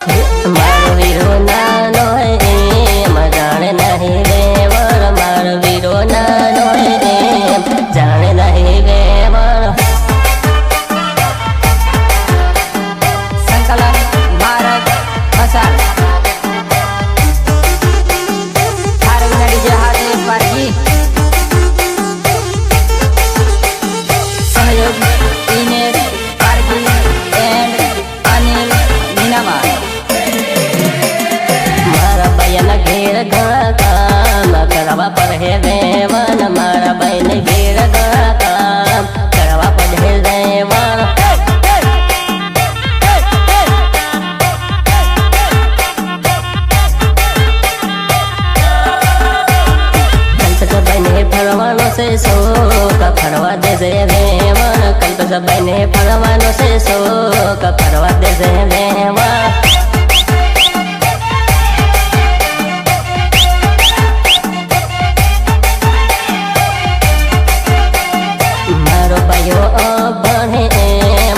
मारो वीरो नानो है जाने नहीं वेवर। मारो वीरो नानो है जाने नहीं वेवर। संकलन भारत मसाल हारविनाडी जहाज पारगी सहयोग दिनेश पारगी एंड अनिल मीनामा। मारा बहन घेर घड़ा काम करवा पर है देवन। मारा बहन घेर घड़ा काम करवा पर है देवन। कल्प से बहने फरवानों से सो का फरवा दे से देवन। कल्प से बहने फरवानों से सो का फरवा दे से देवन। मारो भयो बने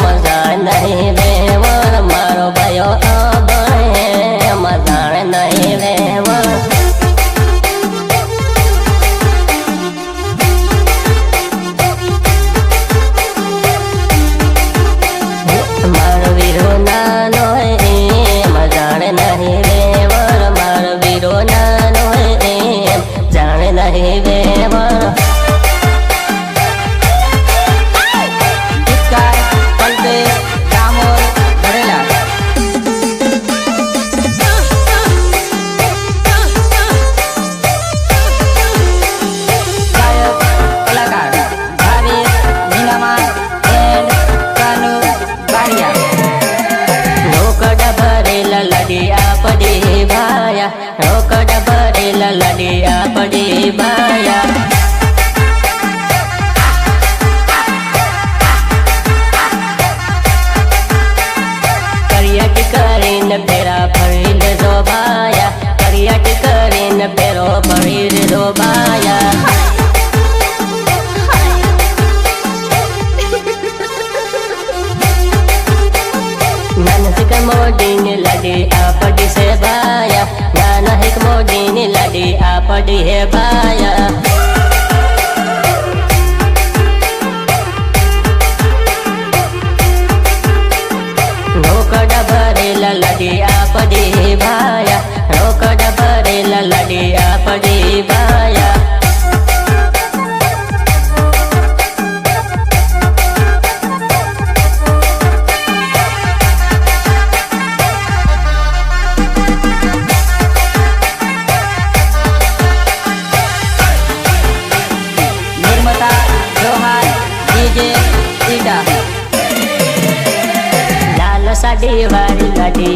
मजा नहीं वेवर। मारो भयो बने मजा नहीं वेवर। मारो वीरो नानो है मजा नहीं वेवर। मारो वीरो नानो है जाने नहीं वेवर। पड़ी भाया रोकड़ भरेला लडिया पड़ी भाया। करिया की करीन फेरा फरील दो भाया। करिया की करीन फेरो फरील दो भाया। नानक मोदीन लड़ी आपड़ी से भाया। नानक मोदीन लड़ी आपड़ी है भाया। रोकड़ भरेला लड़ी आपड़ी भाया। रोकड़ भरेला लड़ी आपड़ी भाया। लाल साड़ी वाली लड़ी